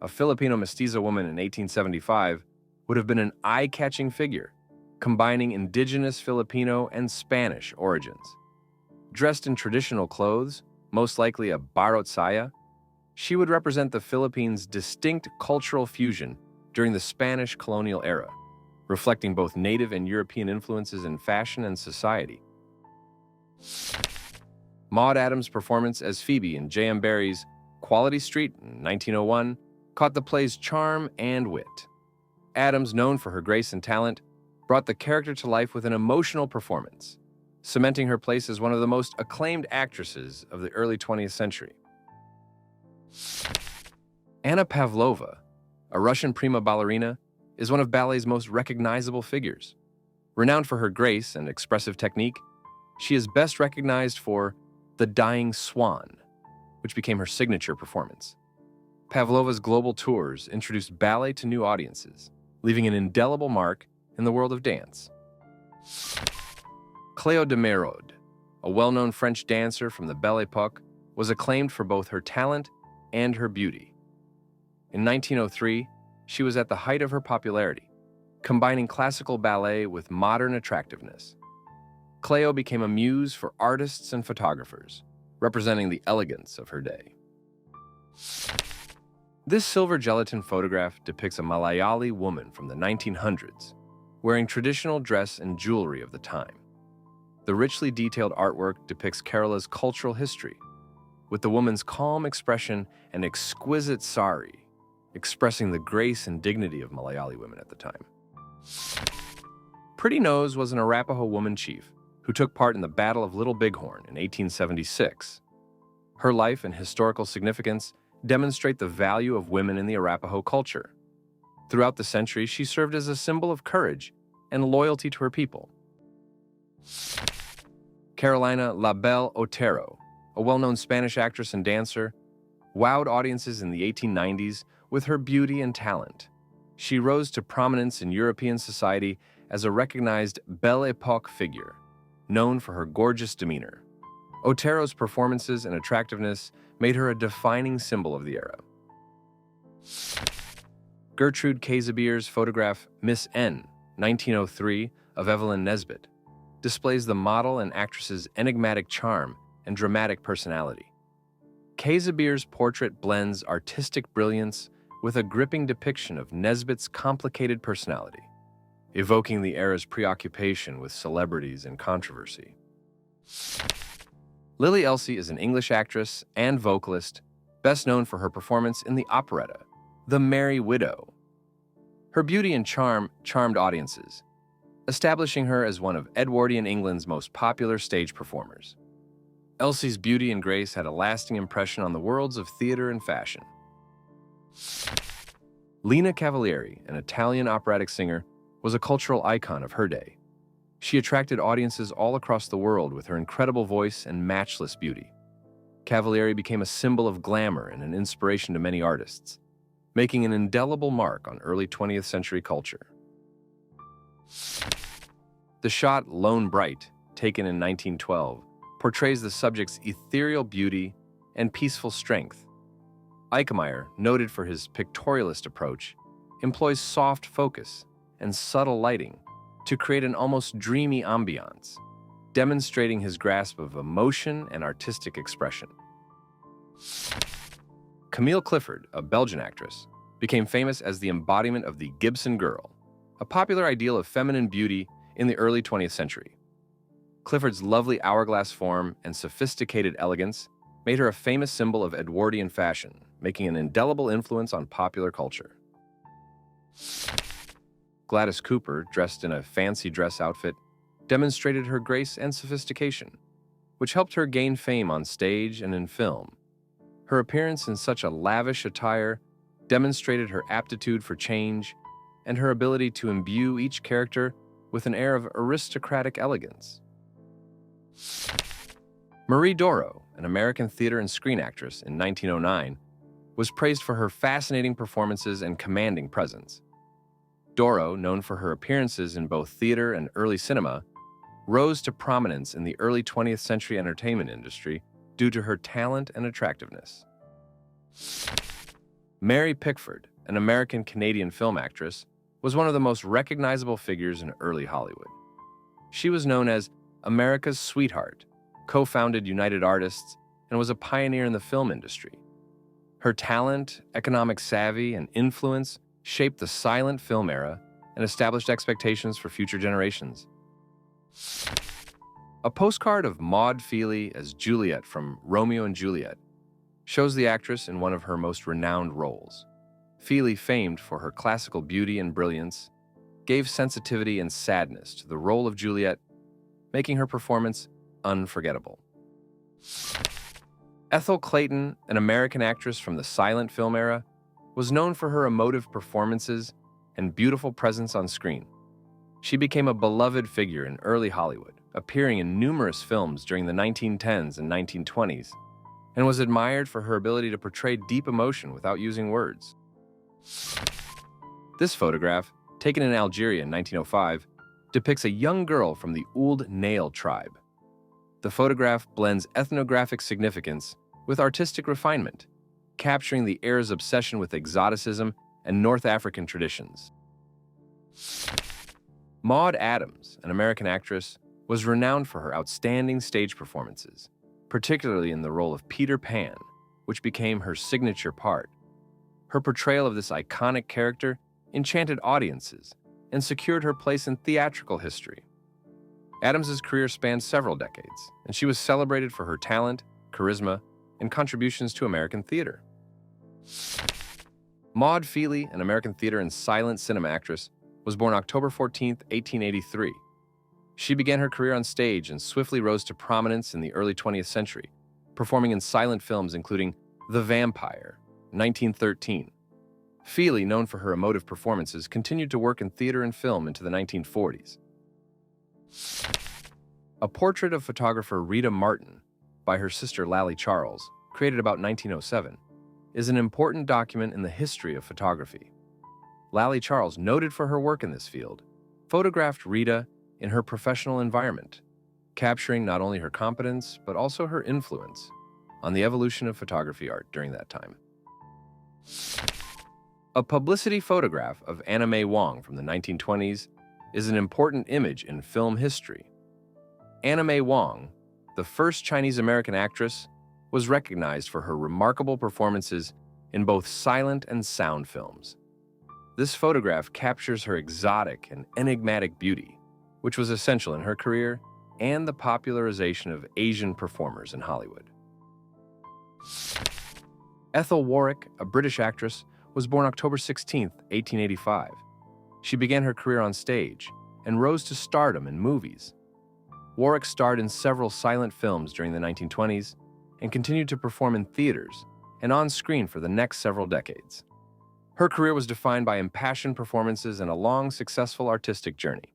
a Filipino mestiza woman in 1875, would have been an eye-catching figure, combining indigenous Filipino and Spanish origins. Dressed in traditional clothes, most likely a barot saya, she would represent the Philippines' distinct cultural fusion during the Spanish colonial era, reflecting both native and European influences in fashion and society. Maude Adams' performance as Phoebe in J.M. Barrie's Quality Street in 1901 caught the play's charm and wit. Adams, known for her grace and talent, brought the character to life with an emotional performance, cementing her place as one of the most acclaimed actresses of the early 20th century. Anna Pavlova, a Russian prima ballerina, is one of ballet's most recognizable figures. Renowned for her grace and expressive technique, she is best recognized for The Dying Swan, which became her signature performance. Pavlova's global tours introduced ballet to new audiences, leaving an indelible mark in the world of dance. Cléo de Merode, a well-known French dancer from the Belle Époque, was acclaimed for both her talent and her beauty. In 1903, she was at the height of her popularity, combining classical ballet with modern attractiveness. Cléo became a muse for artists and photographers, representing the elegance of her day. This silver gelatin photograph depicts a Malayali woman from the 1900s, wearing traditional dress and jewelry of the time. The richly detailed artwork depicts Kerala's cultural history, with the woman's calm expression and exquisite sari, expressing the grace and dignity of Malayali women at the time. Pretty Nose was an Arapaho woman chief who took part in the Battle of Little Bighorn in 1876. Her life and historical significance demonstrate the value of women in the Arapaho culture. Throughout the centuries, she served as a symbol of courage and loyalty to her people. Carolina La Belle Otero, a well-known Spanish actress and dancer, wowed audiences in the 1890s with her beauty and talent. She rose to prominence in European society as a recognized Belle Époque figure, known for her gorgeous demeanor. Otero's performances and attractiveness made her a defining symbol of the era. Gertrude Cazebeer's photograph Miss N, 1903, of Evelyn Nesbit, displays the model and actress's enigmatic charm and dramatic personality. Cazebeer's portrait blends artistic brilliance with a gripping depiction of Nesbit's complicated personality, evoking the era's preoccupation with celebrities and controversy. Lily Elsie is an English actress and vocalist, best known for her performance in the operetta, The Merry Widow. Her beauty and charm charmed audiences, establishing her as one of Edwardian England's most popular stage performers. Elsie's beauty and grace had a lasting impression on the worlds of theater and fashion. Lina Cavalieri, an Italian operatic singer, was a cultural icon of her day. She attracted audiences all across the world with her incredible voice and matchless beauty. Cavalieri became a symbol of glamour and an inspiration to many artists, making an indelible mark on early 20th century culture. The shot Lone Bright, taken in 1912, portrays the subject's ethereal beauty and peaceful strength. Eichmeyer, noted for his pictorialist approach, employs soft focus and subtle lighting to create an almost dreamy ambiance, demonstrating his grasp of emotion and artistic expression. Camille Clifford, a Belgian actress, became famous as the embodiment of the Gibson girl, a popular ideal of feminine beauty in the early 20th century. Clifford's lovely hourglass form and sophisticated elegance made her a famous symbol of Edwardian fashion, making an indelible influence on popular culture. Gladys Cooper, dressed in a fancy dress outfit, demonstrated her grace and sophistication, which helped her gain fame on stage and in film. Her appearance in such a lavish attire demonstrated her aptitude for change and her ability to imbue each character with an air of aristocratic elegance. Marie Doro, an American theater and screen actress in 1909, was praised for her fascinating performances and commanding presence. Doro, known for her appearances in both theater and early cinema, rose to prominence in the early 20th century entertainment industry due to her talent and attractiveness. Mary Pickford, an American-Canadian film actress, was one of the most recognizable figures in early Hollywood. She was known as America's Sweetheart, co-founded United Artists, and was a pioneer in the film industry. Her talent, economic savvy, and influence shaped the silent film era and established expectations for future generations. A postcard of Maude Feely as Juliet from Romeo and Juliet shows the actress in one of her most renowned roles. Feely, famed for her classical beauty and brilliance, gave sensitivity and sadness to the role of Juliet, making her performance unforgettable. Ethel Clayton, an American actress from the silent film era, was known for her emotive performances and beautiful presence on screen. She became a beloved figure in early Hollywood, appearing in numerous films during the 1910s and 1920s, and was admired for her ability to portray deep emotion without using words. This photograph, taken in Algeria in 1905, depicts a young girl from the Ould Nail tribe. The photograph blends ethnographic significance with artistic refinement, capturing the era's obsession with exoticism and North African traditions. Maude Adams, an American actress, was renowned for her outstanding stage performances, particularly in the role of Peter Pan, which became her signature part. Her portrayal of this iconic character enchanted audiences and secured her place in theatrical history. Adams's career spanned several decades, and she was celebrated for her talent, charisma, and contributions to American theater. Maude Feely, an American theater and silent cinema actress, was born October 14, 1883. She began her career on stage and swiftly rose to prominence in the early 20th century, performing in silent films including The Vampire, 1913. Feely, known for her emotive performances, continued to work in theater and film into the 1940s. A portrait of photographer Rita Martin by her sister Lally Charles, created about 1907, is an important document in the history of photography. Lally Charles, noted for her work in this field, photographed Rita in her professional environment, capturing not only her competence but also her influence on the evolution of photography art during that time. A publicity photograph of Anna May Wong from the 1920s is an important image in film history. Anna May Wong, the first Chinese-American actress, was recognized for her remarkable performances in both silent and sound films. This photograph captures her exotic and enigmatic beauty, which was essential in her career and the popularization of Asian performers in Hollywood. Ethel Warwick, a British actress, was born October 16, 1885. She began her career on stage and rose to stardom in movies. Warwick starred in several silent films during the 1920s and continued to perform in theaters and on screen for the next several decades. Her career was defined by impassioned performances and a long, successful artistic journey.